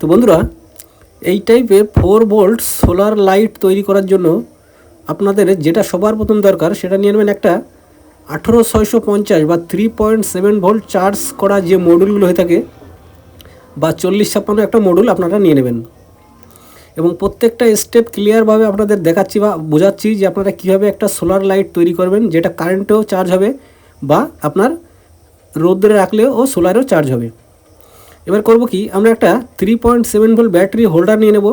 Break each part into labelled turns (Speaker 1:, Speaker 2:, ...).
Speaker 1: তো বন্ধুরা, এই টাইপের 4 ভোল্ট সোলার লাইট তৈরি করার জন্য আপনাদের যেটা সবার প্রথম দরকার সেটা নিয়ে নেবেন একটা 18650 বা 3.7 ভোল্ট চার্জ করা যে মডুলগুলো হয়ে থাকে বা 4056 একটা মডুল আপনারা নিয়ে নেবেন। এবং প্রত্যেকটা স্টেপ ক্লিয়ারভাবে আপনাদের দেখাচ্ছি বা বোঝাচ্ছি যে আপনারা কীভাবে একটা সোলার লাইট তৈরি করবেন যেটা কারেন্টেও চার্জ হবে বা আপনার রোদ্রে রাখলেও ও সোলারেও চার্জ হবে। এবার করব কি, আমরা একটা 3.7 ভোল্ট ব্যাটারি হোল্ডার নিয়ে নেব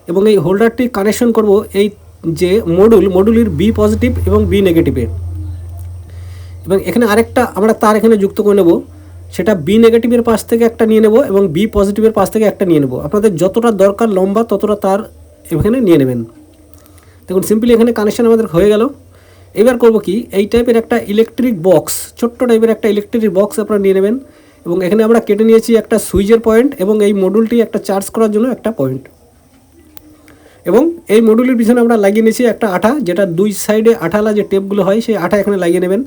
Speaker 1: এবং এই হোল্ডারটি কানেকশন করব এই যে মডুলের বি পজিটিভ এবং বি নেগেটিভে। এবং এখানে আরেকটা আমরা তার এখানে যুক্ত করে নেব, সেটা বি নেগেটিভের পাশ থেকে একটা নিয়ে নেব এবং বি পজিটিভের পাশ থেকে একটা নিয়ে নেব। আপনাদের যতটা দরকার লম্বা ততটা তার এখানে নিয়ে নেবেন। দেখুন সিম্পলি এখানে কানেকশান আমাদের হয়ে গেল। এবার করব কি, এই টাইপের একটা ইলেকট্রিক বক্স, ছোট্ট টাইপের একটা ইলেকট্রিক বক্স আপনারা নিয়ে নেবেন এবং এখানে আমরা কেটে নিয়েছি একটা সুইচের পয়েন্ট এবং এই মডুলটি একটা চার্জ করার জন্য একটা পয়েন্ট। এবং এই মডুলের পিছনে আমরা লাগিয়ে নিয়েছি একটা আঠা, যেটা দুই সাইডে আঠালা যে টেপগুলো হয় সেই আঠা এখানে লাগিয়ে নেবেন।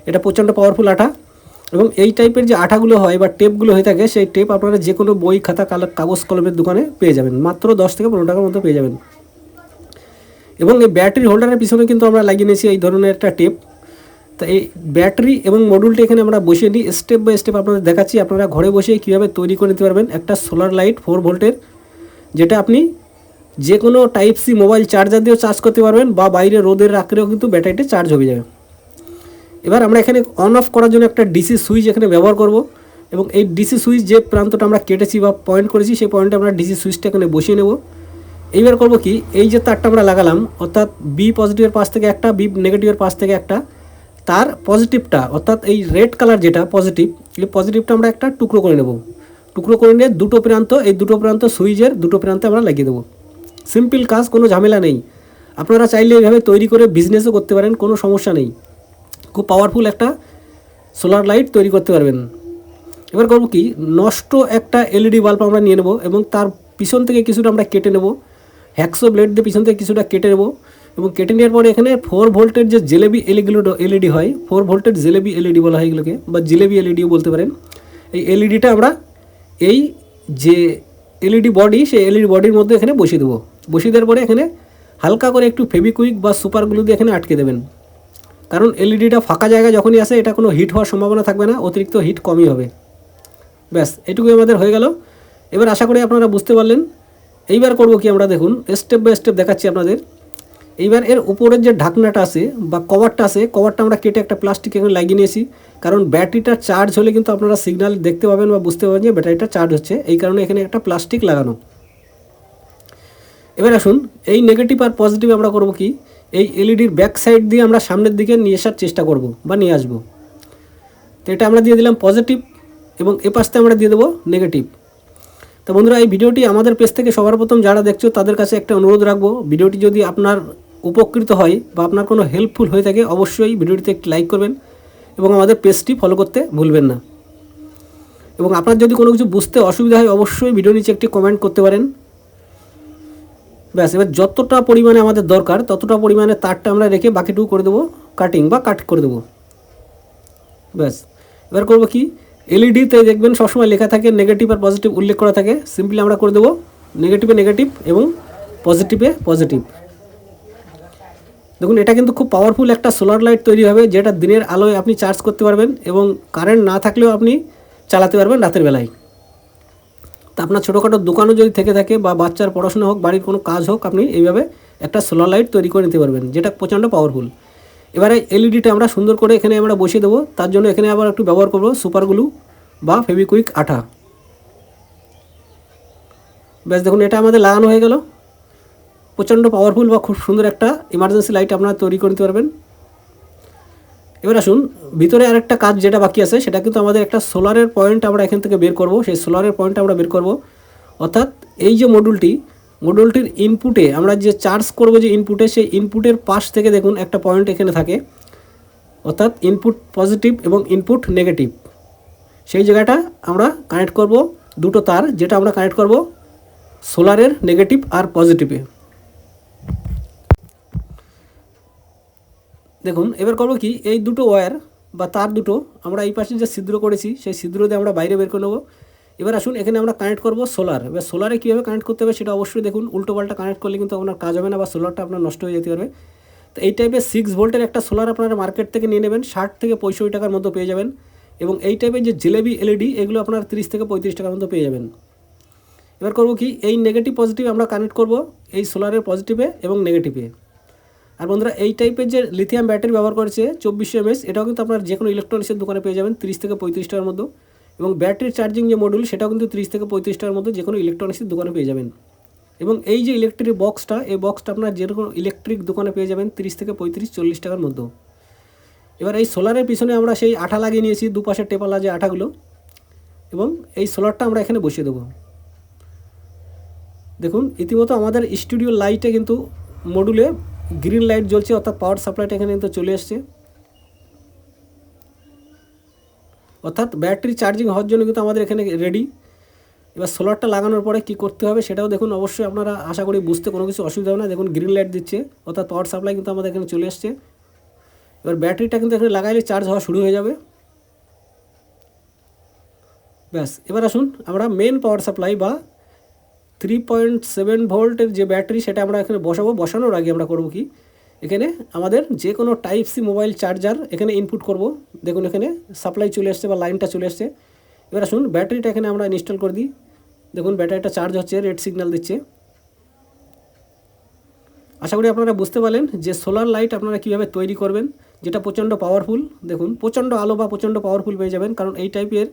Speaker 1: এটা প্রচণ্ড পাওয়ারফুল আঠা। এবং এই টাইপের যে আঠাগুলো হয় বা টেপগুলো হয়ে থাকে সেই টেপ আপনারা যে কোনো বই খাতা কাগজ কলমের দোকানে পেয়ে যাবেন, মাত্র 10 থেকে 15 টাকার মধ্যে পেয়ে যাবেন। এবং এই ব্যাটারি হোল্ডারের পিছনে কিন্তু আমরা লাগিয়ে নিয়েছি এই ধরনের একটা টেপ। তা এই ব্যাটারি এবং মডুলটি এখানে আমরা বসিয়ে নিই, স্টেপ বাই স্টেপ আপনাদের দেখাচ্ছি আপনারা ঘরে বসে কীভাবে তৈরি করে নিতে পারবেন একটা সোলার লাইট 4 ভোল্টের, যেটা আপনি যে কোনো টাইপ সি মোবাইল চার্জার দিয়েও চার্জ করতে পারবেন বা বাইরে রোদের রাখলেও কিন্তু ব্যাটারিটা চার্জ হয়ে যাবে। এবার আমরা এখানে অন অফ করার জন্য একটা ডিসি সুইচ এখানে ব্যবহার করব এবং এই ডিসি সুইচ যে প্রান্তটা আমরা কেটেছি বা পয়েন্ট করেছি সেই পয়েন্টে আমরা ডিসি সুইচটা এখানে বসিয়ে নেব। এইবার করব কি, এই যে তারটা আমরা লাগালাম অর্থাৎ বি পজিটিভের পাশ থেকে একটা, বি নেগেটিভের পাশ থেকে একটা, তার পজিটিভটা অর্থাৎ এই রেড কালার যেটা পজিটিভ, এই পজিটিভটা আমরা একটা টুকরো করে নেব। টুকরো করে নিয়ে দুটো প্রান্ত, এই দুটো প্রান্ত সুইচের দুটো প্রান্তে আমরা লাগিয়ে দেবো। সিম্পল কাজ, কোনো ঝামেলা নেই। আপনারা চাইলে এইভাবে তৈরি করে বিজনেসও করতে পারেন, কোনো সমস্যা নেই। খুব পাওয়ারফুল একটা সোলার লাইট তৈরি করতে পারবেন। এবার করব কি, নষ্ট একটা এলইডি বাল্ব আমরা নিয়ে নেব এবং তার পিছন থেকে কিছুটা আমরা কেটে নেব, হ্যাকসো ব্লেড দিয়ে পিছন থেকে কিছুটা কেটে নেব। এবং কেটে নেওয়ার পরে এখানে 4 ভোল্টের যে জেলেবি এলইডি হয়, 4 ভোল্টের জেলেবি এলইডি বলা হয় এগুলোকে, বা জিলেবি এলইডিও বলতে পারেন। এই এলইডিটা আমরা এই যে এলইডি বডি, সেই এলইডি বডির মধ্যে এখানে বসিয়ে দেবো। বসিয়ে দেওয়ার পরে এখানে হালকা করে একটু ফেভিকুইক বা সুপার গ্লু দিয়ে এখানে আটকে দেবেন, কারণ এলইডিটা ফাঁকা জায়গায় যখনই আসে এটা কোনো হিট হওয়ার সম্ভাবনা থাকবে না, অতিরিক্ত হিট কমই হবে। ব্যাস, এটুকুই আমাদের হয়ে গেল। এবার আশা করি আপনারা বুঝতে পারলেন। এইবার করব কি, আমরা দেখুন স্টেপ বাই স্টেপ দেখাচ্ছি আপনাদের। এইবার এর উপরের যে ঢাকনাটা আছে বা কভারটা আছে, কভারটা আমরা কেটে একটা প্লাস্টিক এখানে লাগিয়ে নিয়েছি, কারণ ব্যাটারিটা চার্জ হলে কিন্তু আপনারা সিগন্যাল দেখতে পাবেন বা বুঝতে পারবেন যে ব্যাটারিটা চার্জ হচ্ছে, এই কারণে এখানে একটা প্লাস্টিক লাগানো। এবার আসুন, এই নেগেটিভ আর পজিটিভ আমরা করব কি, এই এলইডির ব্যাক সাইড দিয়ে আমরা সামনের দিকে নিয়ে আসার চেষ্টা করব বা নিয়ে আসবো। তো এটা আমরা দিয়ে দিলাম পজিটিভ এবং এ পাশে আমরা দিয়ে দেবো নেগেটিভ। তো বন্ধুরা, এই ভিডিওটি আমাদের পেজ থেকে সবার প্রথম যারা দেখছো তাদের কাছে একটা অনুরোধ রাখবো, ভিডিওটি যদি আপনার উপকৃত হয় বা আপনার কোনো হেল্পফুল হয়ে থাকে অবশ্যই ভিডিওটিতে একটি লাইক করবেন এবং আমাদের পেজটি ফলো করতে ভুলবেন না। এবং আপনার যদি কোনো কিছু বুঝতে অসুবিধা হয় অবশ্যই ভিডিও নিচে একটি কমেন্ট করতে পারেন। ব্যাস, এবার যতটা পরিমাণে আমাদের দরকার ততটা পরিমাণে তারটা আমরা রেখে বাকিটুকু করে দেবো কাটিং বা কাট করে দেবো। ব্যাস, এবার করবো কি, এলইডিতে দেখবেন সবসময় লেখা থাকে নেগেটিভ আর পজিটিভ উল্লেখ করা থাকে, সিম্পলি আমরা করে দেবো নেগেটিভে নেগেটিভ এবং পজিটিভে পজিটিভ। দেখুন এটা কিন্তু খুব পাওয়ারফুল একটা সোলার লাইট তৈরি হবে, যেটা দিনের আলোয় আপনি চার্জ করতে পারবেন এবং কারেন্ট না থাকলেও আপনি চালাতে পারবেন রাতের বেলায়। তা আপনার ছোটোখাটো দোকানও যদি থেকে থাকে বা বাচ্চার পড়াশোনা হোক, বাড়ির কোনো কাজ হোক, আপনি এইভাবে একটা সোলার লাইট তৈরি করে নিতে পারবেন, যেটা প্রচণ্ড পাওয়ারফুল। এবারে এলইডিটা আমরা সুন্দর করে এখানে আমরা বসিয়ে দেবো, তার জন্য এখানে আবার একটু ব্যবহার করব সুপার গ্লু বা ফেভিকুইক আঠা। ব্যাস, দেখুন এটা আমাদের লাগানো হয়ে গেল। প্রচণ্ড পাওয়ারফুল বা খুব সুন্দর একটা ইমার্জেন্সি লাইট আপনারা তৈরি করে নিতে পারবেন। এবার আসুন, ভিতরে আরেকটা কাজ যেটা বাকি আছে সেটা কিন্তু আমাদের একটা সোলারের পয়েন্ট আমরা এখান থেকে বের করব। সেই সোলারের পয়েন্টটা আমরা বের করব, অর্থাৎ এই যে মডুলটির ইনপুটে আমরা যে চার্জ করব, যে ইনপুটে, সেই ইনপুটের পাশ থেকে দেখুন একটা পয়েন্ট এখানে থাকে, অর্থাৎ ইনপুট পজিটিভ এবং ইনপুট নেগেটিভ। সেই জায়গাটা আমরা কানেক্ট করব দুটো তার, যেটা আমরা কানেক্ট করব সোলারের নেগেটিভ আর পজিটিভে। দেখুন এবার করবো কি, এই দুটো ওয়্যার বা তার দুটো আমরা এই পাশে যে ছিদ্র করেছি সেই ছিদ্র দিয়ে আমরা বাইরে বের করে নেবো এবার আসুন এখানে আমরা কানেক্ট করব সোলার। এবার সোলারে কীভাবে কানেক্ট করতে হবে সেটা অবশ্যই দেখুন, উল্টোপাল্টা কানেক্ট করলে কিন্তু আপনার কাজ হবে না বা সোলারটা আপনার নষ্ট হয়ে যেতে পারবে। তো এই টাইপের 6 ভোল্টের একটা সোলার আপনারা মার্কেট থেকে নিয়ে নেবেন, 60 থেকে 65 টাকার মধ্যে পেয়ে যাবেন। এবং এই টাইপের যে জিলেবি এলইডি এগুলো আপনার 30 থেকে 35 টাকার মধ্যে পেয়ে যাবেন। এবার করব কি, এই নেগেটিভ পজিটিভ আমরা কানেক্ট করব এই সোলারের পজিটিভে এবং নেগেটিভে। আর বন্ধুরা এই টাইপের যে লিথিয়াম ব্যাটারি ব্যবহার করেছে 2400 mAh, এটাও কিন্তু আপনার যে কোনো ইলেকট্রনিক্সের দোকানে পেয়ে যাবেন 30 থেকে 35 টাকার মধ্যে। এবং ব্যাটারি চার্জিং যে মডিউল সেটাও কিন্তু 30 থেকে 35 টাকার মধ্যে যে কোনো ইলেকট্রনিক্সের দোকানে পেয়ে যাবেন। এবং এই যে ইলেকট্রিক বক্সটা, এই বক্সটা আপনার যে কোনো ইলেকট্রিক দোকানে পেয়ে যাবেন 30 থেকে 35-40 টাকার মধ্যে। এবার এই সোলারের পিছনে আমরা সেই আঠা লাগিয়ে নিয়েছি, দুপাশে টেপালা যে আঠাগুলো, এবং এই সোলারটা আমরা এখানে বসিয়ে দেবো। দেখুন ইতিমধ্যে আমাদের স্টুডিও লাইটে কিন্তু মডুলে গ্রিন লাইট জ্বলছে, অর্থাৎ পাওয়ার সাপ্লাইটা এখানে কিন্তু চলে এসছে, অর্থাৎ ব্যাটারি চার্জিং হওয়ার জন্য কিন্তু আমাদের এখানে রেডি। এবার সোলারটা লাগানোর পরে কি করতে হবে সেটাও দেখুন, অবশ্যই আপনারা আশা করি বুঝতে কোনো কিছু অসুবিধা হবে না। দেখুন গ্রিন লাইট দিচ্ছে, অর্থাৎ পাওয়ার সাপ্লাই কিন্তু আমাদের এখানে চলে এসছে। এবার ব্যাটারিটা কিন্তু এখানে লাগাইলে চার্জ হওয়া শুরু হয়ে যাবে। ব্যাস, এবার আসুন আমরা মেন পাওয়ার সাপ্লাই বা 3.7 ভোল্টের যে ব্যাটারি সেটা আমরা এখানে বসাবো। বসানোর আগে আমরা করব কি, এখানে আমাদের যে কোনো টাইপ সি মোবাইল চার্জার এখানে ইনপুট করব। দেখুন এখানে সাপ্লাই চলে আসছে বা লাইনটা চলে আসছে। এবার আসুন ব্যাটারিটা এখানে আমরা ইনস্টল করে দিই। দেখুন ব্যাটারিটা চার্জ হচ্ছে, রেড সিগন্যাল দিচ্ছে। আশা করি আপনারা বুঝতে পারলেন যে সোলার লাইট আপনারা কীভাবে তৈরি করবেন, যেটা প্রচণ্ড পাওয়ারফুল। দেখুন প্রচণ্ড আলো বা প্রচণ্ড পাওয়ারফুল পেয়ে যাবেন, কারণ এই টাইপের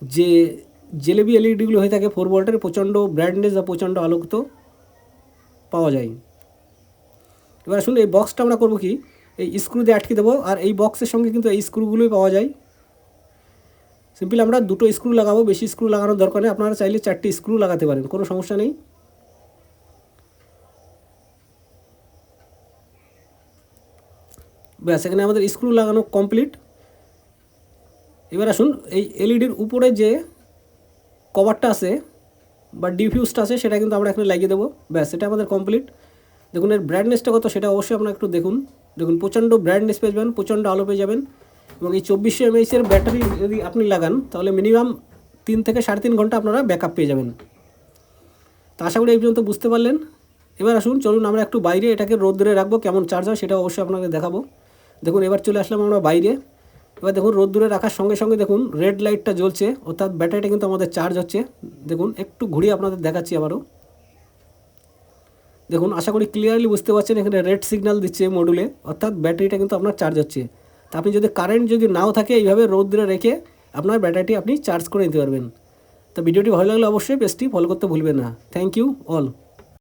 Speaker 1: যে জিলেবি এলইডিগুলো হয়ে থাকে 4 ভোল্টের, প্রচণ্ড ব্রাইটনেস বা প্রচণ্ড আলোকিত পাওয়া যায়। এবার আসুন এই বক্সটা আমরা করবো কি, এই স্ক্রু দিয়ে আটকে দেবো। আর এই বক্সের সঙ্গে কিন্তু এই স্ক্রুগুলোই পাওয়া যায়। সিম্পলি আমরা 2টো স্ক্রু লাগাবো, বেশি স্ক্রু লাগানোর দরকার নেই। আপনারা চাইলে 4টি স্ক্রু লাগাতে পারেন, কোনো সমস্যা নেই। ব্যাস, এখানে আমাদের স্ক্রু লাগানো কমপ্লিট। এবার আসুন এই এলইডির উপরে যে কভারটা আছে বা ডিফিউজটা আছে সেটা কিন্তু আমরা এখানে লাগিয়ে দেবো। ব্যাস, এটা আমাদের কমপ্লিট। দেখুন এর ব্রাইটনেসটা কত সেটা অবশ্যই আপনারা একটু দেখুন। দেখুন প্রচণ্ড ব্রাইটনেস পেয়ে যাবেন, প্রচণ্ড আলো পেয়ে যাবেন। এবং এই 2400 mAh ব্যাটারি যদি আপনি লাগান তাহলে মিনিমাম 3 থেকে 3.5 ঘন্টা আপনারা ব্যাকআপ পেয়ে যাবেন। তো আশা করি এই পর্যন্ত বুঝতে পারলেন। এবার আসুন চলুন আমরা একটু বাইরে এটাকে রোদ্দুরে রাখবো, কেমন চার্জ হয় সেটা অবশ্যই আপনাকে দেখাবো। দেখুন এবার চলে আসলাম আমরা বাইরে। এবার দেখুন রোদ্দুরে রাখার সঙ্গে সঙ্গে দেখুন রেড লাইটটা জ্বলছে, অর্থাৎ ব্যাটারিটা কিন্তু আমাদের চার্জ হচ্ছে। দেখুন একটু ঘুরিয়ে আপনাদের দেখাচ্ছি আবারও। দেখুন আশা করি ক্লিয়ারলি বুঝতে পারছেন, এখানে রেড সিগন্যাল দিচ্ছে মডুলে, অর্থাৎ ব্যাটারিটা কিন্তু আপনার চার্জ হচ্ছে। তা আপনি যদি কারেন্ট যদি নাও থাকে এইভাবে রোদ্দুরে রেখে আপনার ব্যাটারিটি আপনি চার্জ করে নিতে পারবেন। তো ভিডিওটি ভালো লাগলে অবশ্যই পেজটি ফলো করতে ভুলবেন না। Thank you all.